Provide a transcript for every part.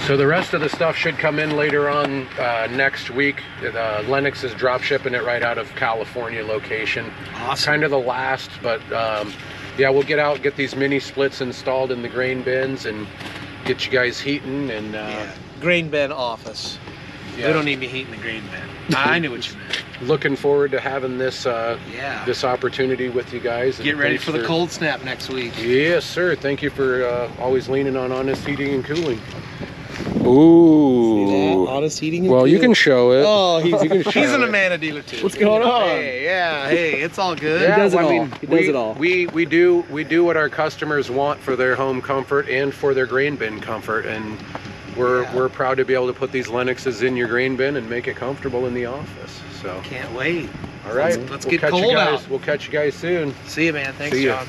So the rest of the stuff should come in later on next week. Lennox is drop shipping it right out of California location. Awesome. Kind of the last, but yeah, we'll get these mini splits installed in the grain bins and get you guys heating. And grain bin office. Yeah. We don't need me heating the grain bin. I knew what you meant. Looking forward to having this this opportunity with you guys. Get ready for the cold snap next week. Yes, sir. Thank you for always leaning on Honest Heating and Cooling. Ooh. Honest Heating and Well, Cooling. You can show it. Oh, you can he's an Amana dealer too. What's going on? Hey, yeah, hey, it's all good. Yeah, He does it well, all. I mean, He does it all. We do what our customers want for their home comfort and for their grain bin comfort, and we're proud to be able to put these Lennoxes in your grain bin and make it comfortable in the office. So Can't wait. all right, Let's we'll get catch cold you guys. out. We'll catch you guys soon. See you, man. Thanks, See ya. John.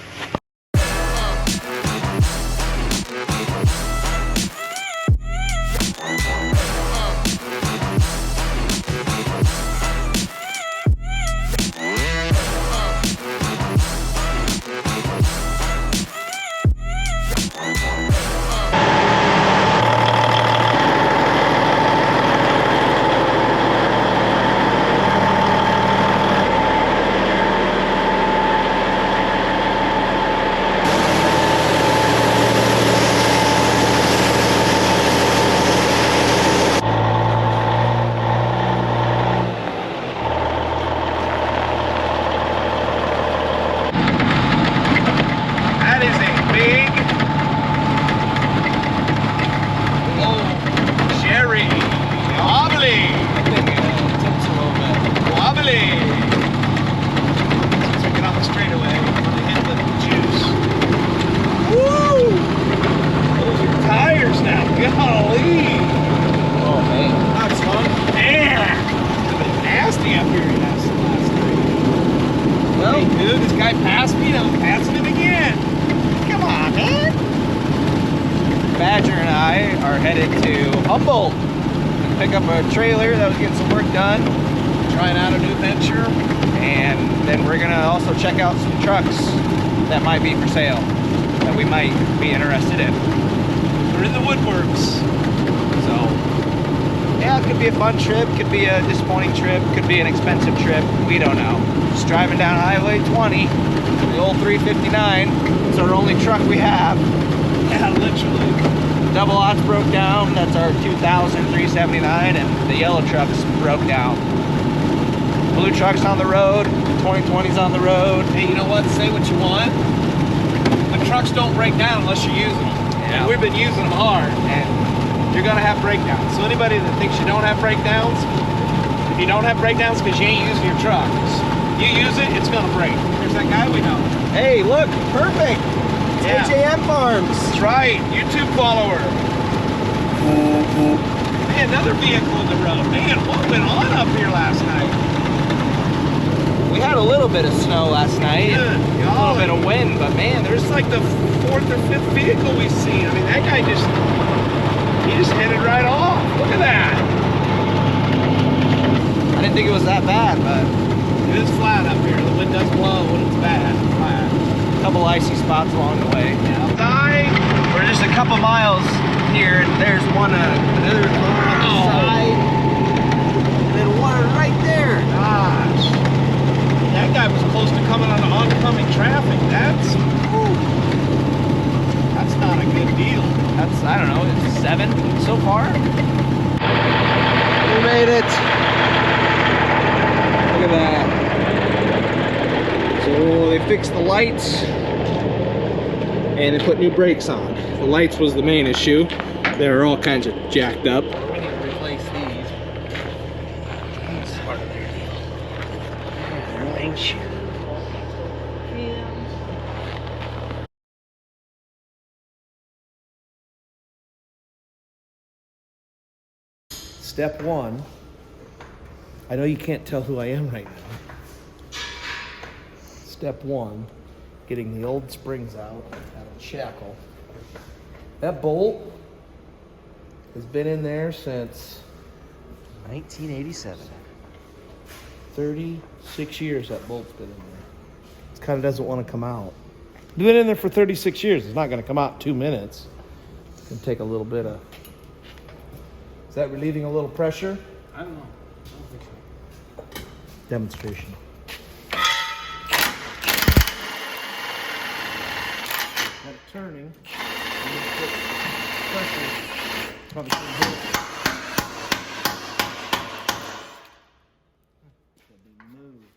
That is a big cherry. Wobbly. Wobbly. Since we get on the straightaway, we're going to hit the juice. Woo! Those are tires now. Golly. Oh man. That's fun. Man. It's been nasty up here last night. Well, dude, this guy passed me and I'm passing him again. Come on, man. Badger and I are headed to Humboldt to pick up a trailer that was getting some work done, Trying out a new venture. and then we're gonna also check out some trucks that might be for sale that we might be interested in. We're in the woodworks. So yeah, it could be a fun trip, could be a disappointing trip, could be an expensive trip. We don't know. Just driving down Highway 20, the old 359. It's our only truck we have. Yeah, literally. Double aughts broke down. That's our 2000 379, and the yellow truck's broke down. Blue truck's on the road. 2020's on the road. Hey, you know what? Say what you want. The trucks don't break down unless you're using them. Yeah. And we've been using them hard. And You're gonna have breakdowns. So anybody that thinks you don't have breakdowns, if you don't have breakdowns because you ain't using your trucks, you use it, it's gonna break. There's that guy we know. hey, look, perfect. It's Yeah. HAM Farms. That's right, YouTube follower. Man, another vehicle in the road. Man, what went on up here last night? We had a little bit of snow last night. Good A little golly. bit of wind, but man, there's There's like the fourth or fifth vehicle we've seen. I mean, that guy he just headed right off. Look at that. I didn't think it was that bad, but It is flat up here. The wind does blow when it's bad. It's flat. a couple icy spots along the way. Yeah. We're just a couple miles here, and there's another car on the side, and then one right there. Gosh. That guy was close to coming on the oncoming traffic. That's not a good deal. That's, I don't know, it's 7 so far. We made it. Look at that. So they fixed the lights and they put new brakes on. The lights was the main issue. They were all kinds of jacked up. We need to replace these. That's part of their deal. Yeah, they're ancient. Step one. I know you can't tell who I am right now. Step one, getting the old springs out of the shackle. That bolt has been in there since 1987. 36 years that bolt's been in there. It kind of doesn't want to come out. It's been in there for 36 years. It's not going to come out in 2 minutes. It's going to take a little bit of Is that relieving a little pressure? I don't know. I don't think so. Demonstration. Got it turning. I'm gonna put pressure. Probably shouldn't hit it. It'll be moved.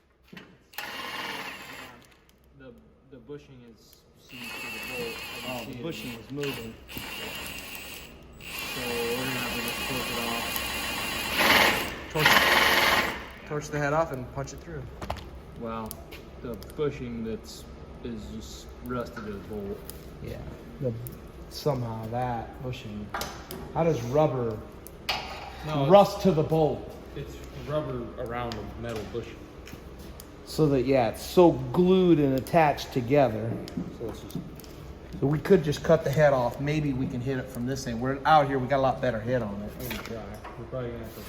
The bushing is seen through the bolt. I Oh, can the see it. bushing is moving. So we're gonna have to just torque it off. Torch the head off and punch it through. Well, the bushing is just rusted as bolt. Yeah. Somehow that bushing. How does rubber rust to the bolt? It's rubber around a metal bushing. So that, yeah, it's so glued and attached together. So it's just So we could just cut the head off. Maybe we can hit it from this end. We're out here, we got a lot better hit on it. maybe dry. We're probably gonna have to.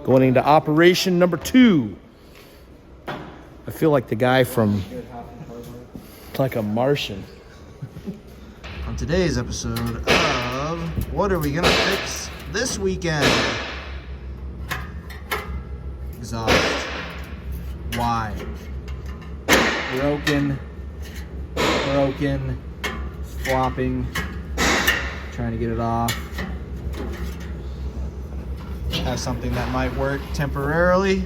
Going into operation number 2. I feel like the guy from, like a Martian. On today's episode of What Are We Gonna Fix This Weekend? Exhaust. Why? Broken, flopping, trying to get it off. Have something that might work temporarily.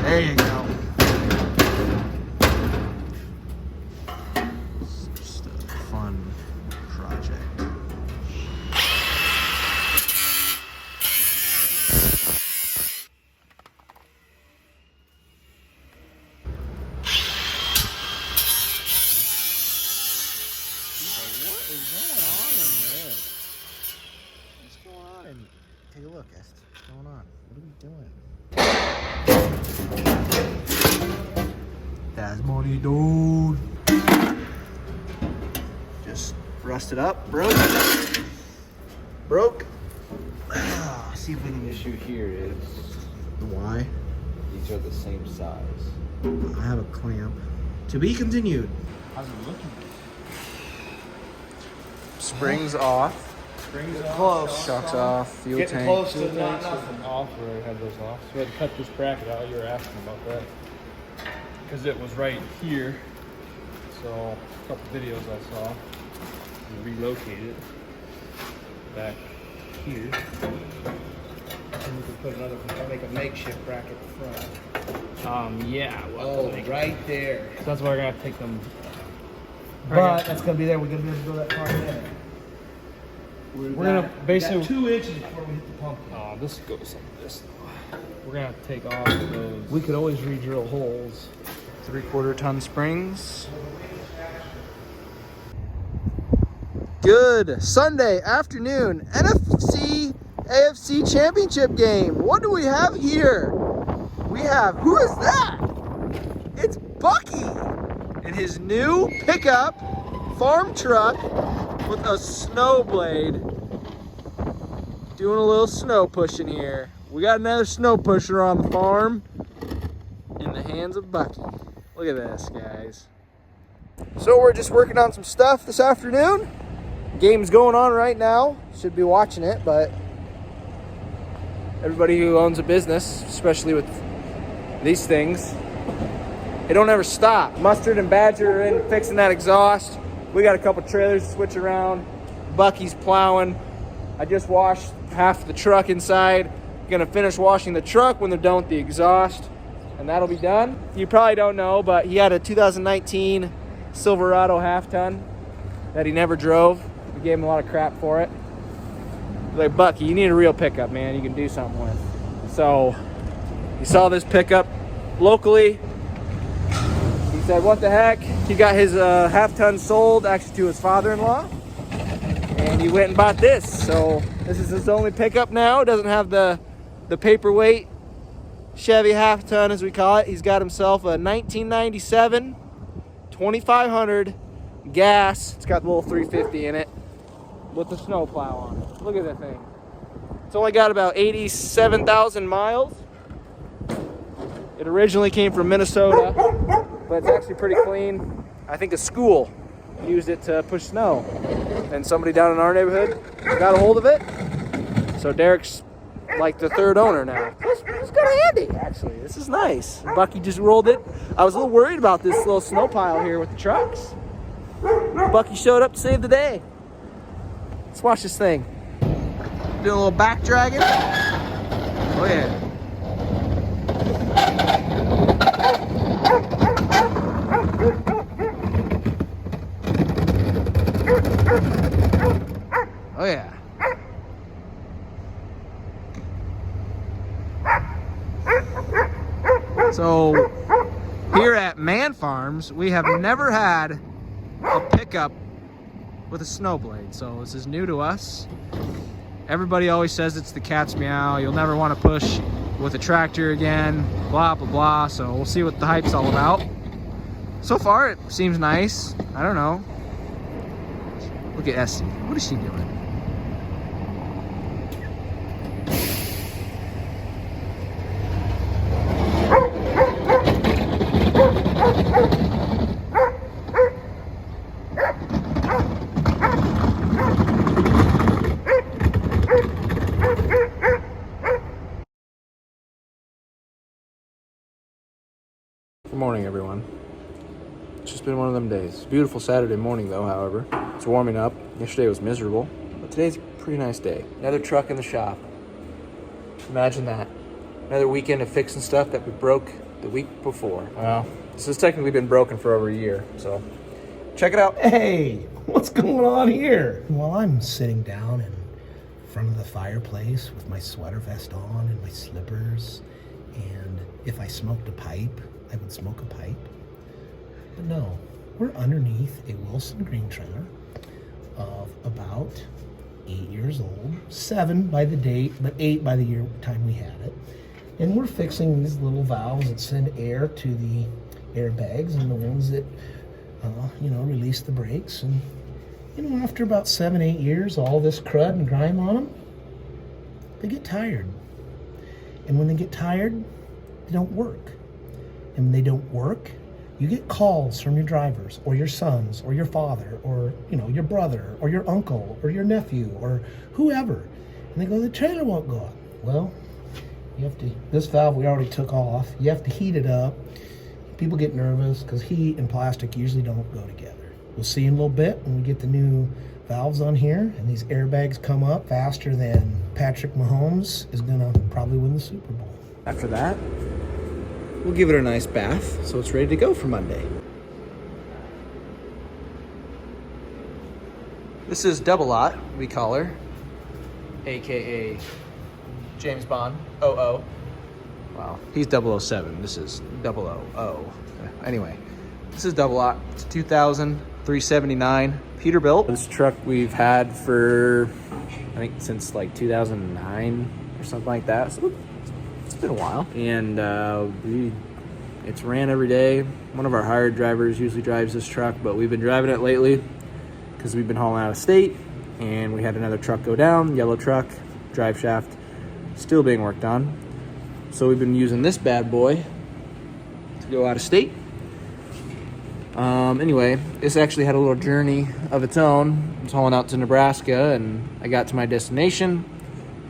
There you go. It's just a fun project. What's going on? Take a look, Est. What's going on? What are we doing? That's money, dude. Just rusted up, broke. See if we can issue here is why. these are the same size. I have a clamp. To be continued. How's it looking? Springs off. Close. Shocks off. Fuel Getting tank. close to not nothing. Off where I had those off. So we had to cut this bracket out. You were asking about that. Because it was right here. So a couple videos I saw. We relocated it back here. And we can put another, make a makeshift bracket in front. Yeah. Oh, right there. So that's why we're gonna have to take them. But that's gonna be there. We're gonna be able to go that far ahead. We're gonna basically. 2 inches before we hit the pumpkin. Oh, this goes like this. We're gonna have to take off those. We could always re-drill holes. 3/4 ton springs. Good Sunday afternoon, NFC AFC Championship game. What do we have here? We have, who is that? It's Bucky in his new pickup farm truck with a snow blade. Doing a little snow pushing here. We got another snow pusher on the farm in the hands of Bucky. Look at this, guys. So we're just working on some stuff this afternoon. Game's going on right now. Should be watching it, but everybody who owns a business, especially with these things, they don't ever stop. Mustard and Badger are in fixing that exhaust. We got a couple trailers to switch around. Bucky's plowing. I just washed half the truck inside. Gonna finish washing the truck when they're done with the exhaust, and that'll be done. You probably don't know, but he had a 2019 Silverado half-ton that he never drove. We gave him a lot of crap for it. Like, Bucky, you need a real pickup, man, you can do something with. So he saw this pickup locally. He said, what the heck? He got his half-ton sold actually to his father-in-law, and he went and bought this. So this is his only pickup now. Doesn't have the paperweight Chevy half-ton, as we call it. He's got himself a 1997 2500 gas. It's got the little 350 in it with the snowplow on it. Look at that thing. It's only got about 87,000 miles. It originally came from Minnesota, but it's actually pretty clean. I think a school used it to push snow. and somebody down in our neighborhood got a hold of it. So Derek's like the third owner now. It's kind of handy, actually. This is nice. Bucky just rolled it. I was a little worried about this little snow pile here with the trucks. Bucky showed up to save the day. Let's watch this thing. Doing a little back dragging. Oh yeah. Oh yeah. So here at Man Farms, we have never had a pickup with a snow blade. So this is new to us. Everybody always says it's the cat's meow. You'll never want to push with a tractor again, blah, blah, blah. So we'll see what the hype's all about. So far, it seems nice. I don't know. Look at Essie. What is she doing? Good morning, everyone. It's just been one of them days. It's a beautiful Saturday morning, though, however. It's warming up. Yesterday was miserable, but today's a pretty nice day. Another truck in the shop. Imagine that. Another weekend of fixing stuff that we broke the week before. Well, this has technically been broken for over a year, so check it out. Hey, what's going on here? Well, I'm sitting down in front of the fireplace with my sweater vest on and my slippers, and if I smoked a pipe, I would smoke a pipe. But no, we're underneath a Wilson green trailer of about 8 years old, 7 by the date, but 8 by the year time we had it. And we're fixing these little valves that send air to the airbags and the ones that, release the brakes. And, after about 7, 8 years, all this crud and grime on them, they get tired. And when they get tired, they don't work. And when they don't work, you get calls from your drivers or your sons or your father or, your brother or your uncle or your nephew or whoever. And they go, the trailer won't go up. Well, you have to, this valve we already took off. You have to heat it up. People get nervous because heat and plastic usually don't go together. We'll see in a little bit when we get the new valves on here and these airbags come up faster than Patrick Mahomes is gonna probably win the Super Bowl. After that, we'll give it a nice bath so it's ready to go for Monday. This is Double Lot, we call her, aka James Bond, 00. Wow, he's 007. This is 000. Anyway, this is Double Lot. It's 2,379 Peterbilt. This truck we've had for, I think, since like 2009 or something like that. So it's been a while. And it's ran every day. One of our hired drivers usually drives this truck, but we've been driving it lately because we've been hauling out of state. And we had another truck go down, yellow truck, drive shaft, still being worked on. So we've been using this bad boy to go out of state. Anyway, this actually had a little journey of its own. I was hauling out to Nebraska and I got to my destination,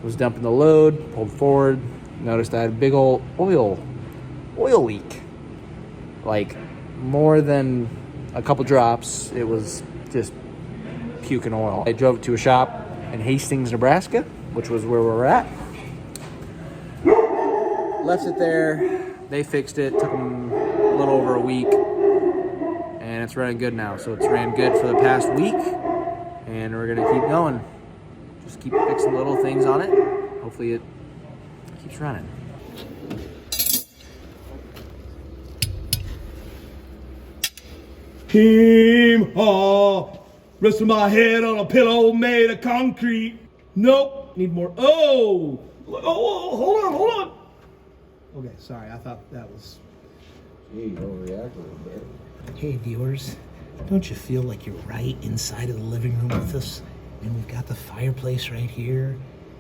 was dumping the load, pulled forward, noticed I had a big old oil leak. Like more than a couple drops, it was just puking oil. I drove it to a shop in Hastings, Nebraska, which was where we were at. Left it there, they fixed it, took them a little over a week, and it's running good now. So it's ran good for the past week, and we're gonna keep going. Just keep fixing little things on it. Hopefully it keeps running. Him haw, resting my head on a pillow made of concrete. Nope, need more. Oh, hold on. Okay, sorry, I thought that was... Gee, you overreact a little bit. Hey viewers, don't you feel like you're right inside of the living room with us? And we've got the fireplace right here,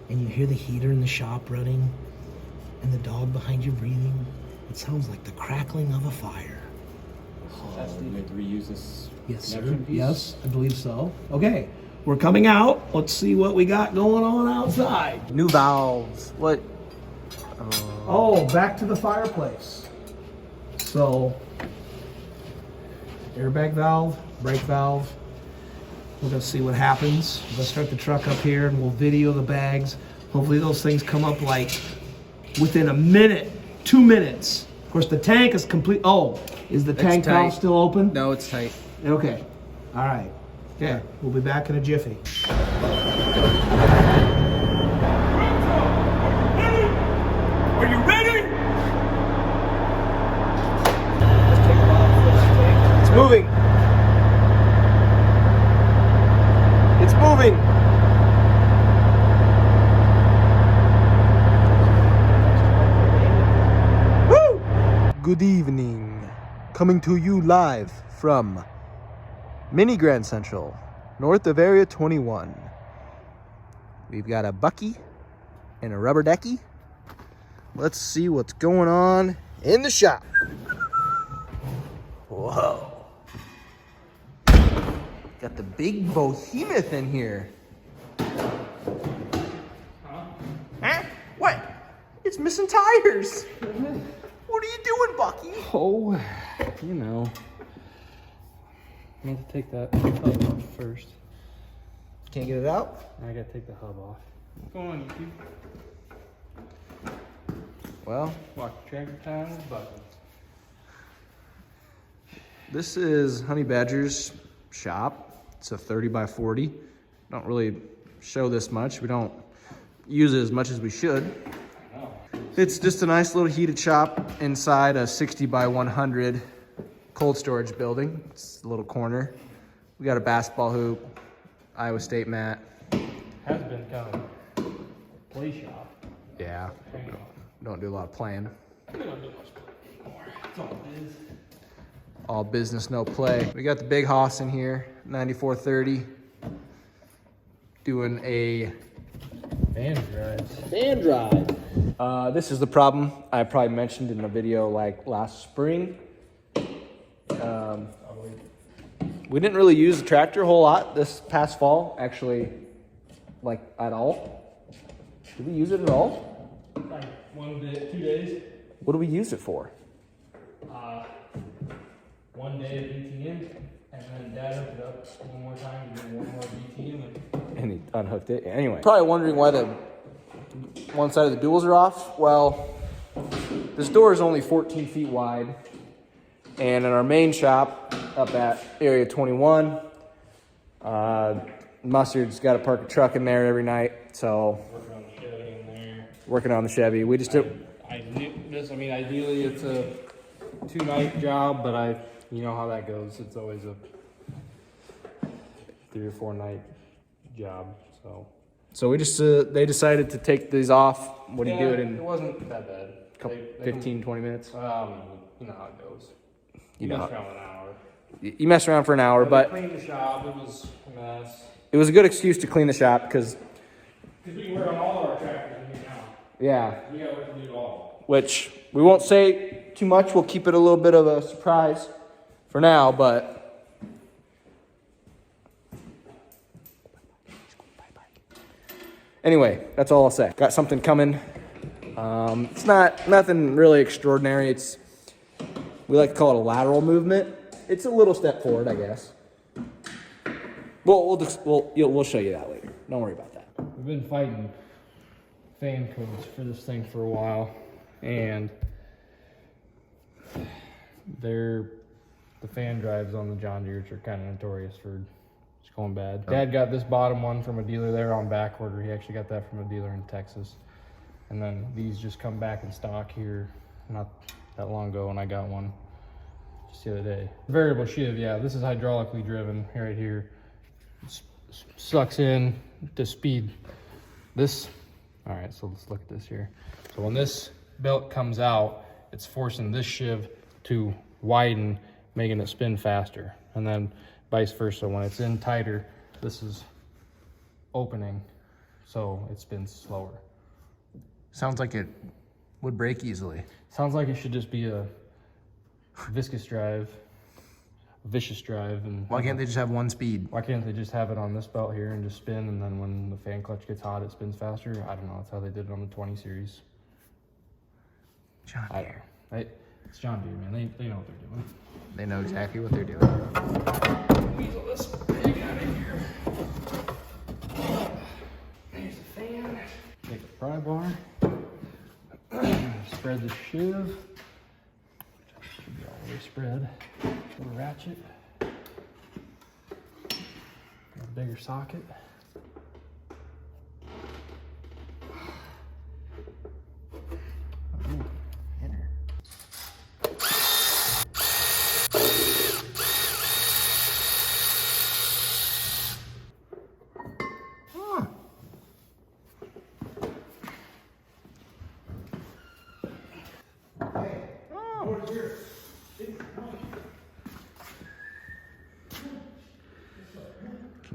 and you hear the heater in the shop running, and the dog behind you breathing. It sounds like the crackling of a fire. You have to reuse this Yes, sir. connection piece? Yes, I believe so. Okay, we're coming out. Let's see what we got going on outside. New valves. What? Oh, back to the fireplace. So, airbag valve, brake valve. We're gonna see what happens. We'll start the truck up here and we'll video the bags. Hopefully those things come up like within a minute, 2 minutes. Of course, the tank is complete. Oh, is the tank valve still open? No, it's tight. Okay. All right. Okay. We'll be back in a jiffy. Are you ready? It's moving. It's moving. Woo! Good evening. Coming to you live from Mini Grand Central, north of Area 21. We've got a Bucky and a Rubber Decky. Let's see what's going on in the shop. Whoa. Got the big behemoth in here. Huh? What? It's missing tires. What are you doing, Bucky? Oh, you know. I have to take that hub off first. Can't get it out? I gotta take the hub off. What's going on, YouTube? Well, Watch Tractor Time with Bucky. this is Honey Badger's shop. It's a 30 by 40. Don't really show this much. We don't use it as much as we should. It's just a nice little heated shop inside a 60 by 100 cold storage building. It's a little corner. We got a basketball hoop, Iowa State mat. Has been kind of a play shop. Yeah, don't do a lot of playing. We don't do much anymore. It's all biz. All business, no play. We got the big hoss in here, 9430. Doing a Fan drives. fan drive. This is the problem I probably mentioned in a video like last spring. We didn't really use the tractor a whole lot this past fall, actually, like at all. Did we use it at all? Like 1 day, 2 days. What do we use it for? 1 day of BTM, and then Dad hooked it up one more time to do one more BTM. And he unhooked it. Anyway, probably wondering why the one side of the duals are off. Well, this door is only 14 feet wide. And in our main shop up at Area 21, Mustard's got to park a truck in there every night. So Working on the Chevy in there. working on the Chevy. We just did. I knew this. I mean, ideally it's a 2-night job, but you know how that goes. It's always a 3 or 4 night job. So we just they decided to take these off. What do you do it It in wasn't that bad. couple, 15, 20 minutes? You know how it goes. You You know, mess around an hour. you messed around for an hour, but cleaned the shop. It was a mess. it was a good excuse to clean the shop because, Because we can work on all of our tractors in here now. yeah, We got work to do it all. which we won't say too much. We'll keep it a little bit of a surprise for now, but anyway, that's all I'll say. Got something coming. It's nothing really extraordinary. We like to call it a lateral movement. It's a little step forward, I guess. We'll show you that later. Don't worry about that. We've been fighting fan codes for this thing for a while, and the fan drives on the John Deere's are kind of notorious for just going bad. Dad got this bottom one from a dealer there on back order. He actually got that from a dealer in Texas. And then these just come back in stock here not that long ago, and I got one just the other day. Variable shift, yeah, this is hydraulically driven right here. Sucks in to speed. This, all right, so let's look at this here. So when this belt comes out, it's forcing this shiv to widen, making it spin faster. And then vice versa, when it's in tighter, this is opening, so it spins slower. Sounds like it would break easily. Sounds like it should just be a viscous drive, vicious drive. And Why can't they just have one speed? why can't they just have it on this belt here and just spin, and then when the fan clutch gets hot, it spins faster? I don't know. That's how they did it on the 20 series. John Deere. It's John Deere, man. They know what they're doing. They know exactly what they're doing. Weasel this pig out of here. Here's the fan. Take the pry bar. Spread the shiv. Should be all the way spread. Little ratchet. Got a bigger socket. Ooh, hitter.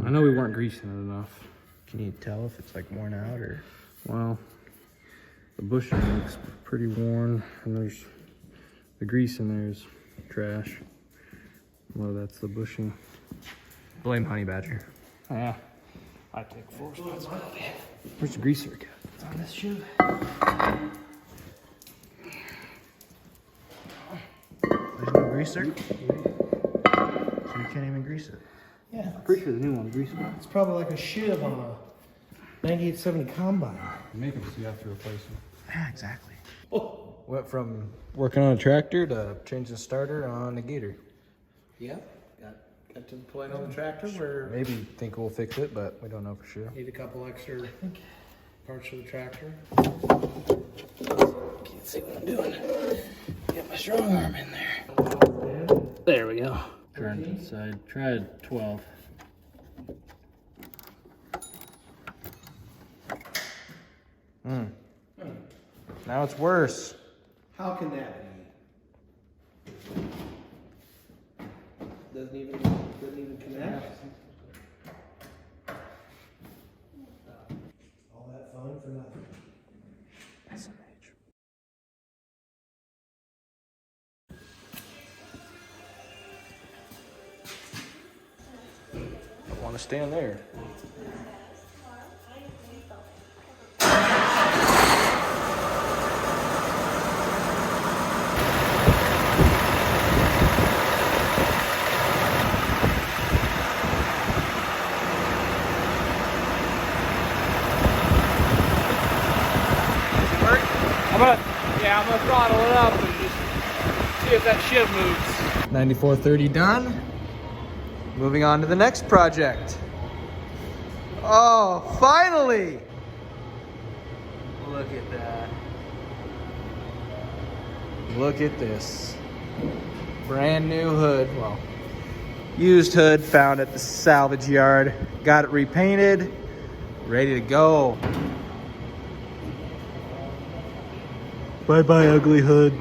I know we weren't greasing it enough. Can you tell if it's like worn out or? Well, the bushing looks pretty worn, and there's the grease in there is trash. Well, that's the bushing. Blame Honey Badger. Yeah, I take full responsibility. Where's the greaser cut? It's on this shoe. There's no greaser? So you can't even grease it. Yeah, Pretty sure the new one's greased. it's probably like a shiv on a 9870 combine. Make them so you have to replace them. Yeah, exactly. Went from working on a tractor to changing the starter on the Gator. Yeah, got to the point on the tractor where Maybe think we'll fix it, but we don't know for sure. need a couple extra parts for the tractor. Can't see what I'm doing. Get my strong arm in there. There we go. Turned to the side. Tried 12. Now it's worse. How can that be? Couldn't even connect. All that fun for nothing. Don't want to stand there. I'm gonna throttle it up and just see if that shiv moves. 9430 done. Moving on to the next project. Oh, finally! Look at that. Look at this. Brand new hood. Well, used hood found at the salvage yard. Got it repainted. Ready to go. Bye-bye, ugly hood.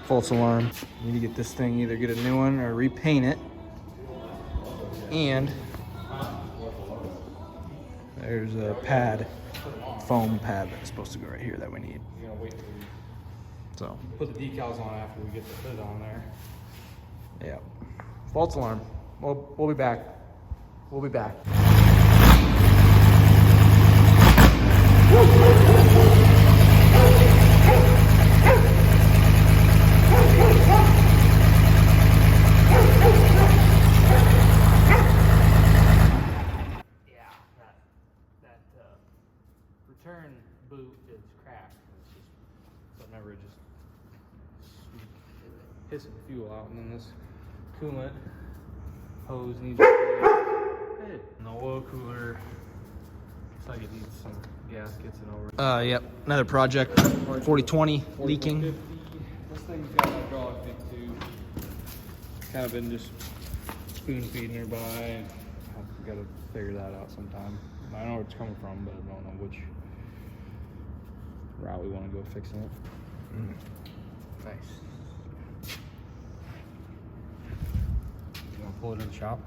False alarm. Need to get this thing, either get a new one or repaint it. And there's a pad, foam pad that's supposed to go right here that we need. You're gonna wait till we So, put the decals on after we get the hood on there. yeah. False alarm. We'll be back. We'll be back. Return boot is cracked. It's just so never just pissing fuel out, and then this coolant hose needs to be and the oil cooler. Looks like it needs some gaskets and over. Yep. Another project. 4020 leaking. 4150. This thing's got a hydraulic leak too. Kind of been just spoon feeding her by. I've got to figure that out sometime. I know where it's coming from, but I don't know which route we want to go fixing it. Nice. You want to pull it in the shop?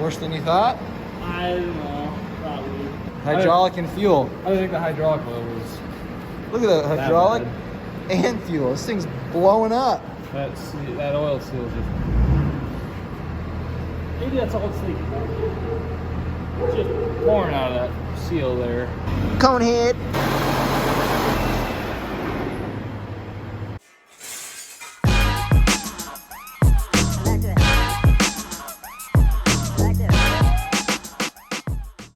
Worse than you thought? I don't know, probably. Hydraulic and fuel. I think the hydraulic oil was Look at the hydraulic and fuel. This thing's blowing up. that oil seal is just. Maybe that's all it's leaking. It's just pouring out of that seal there. Cone head.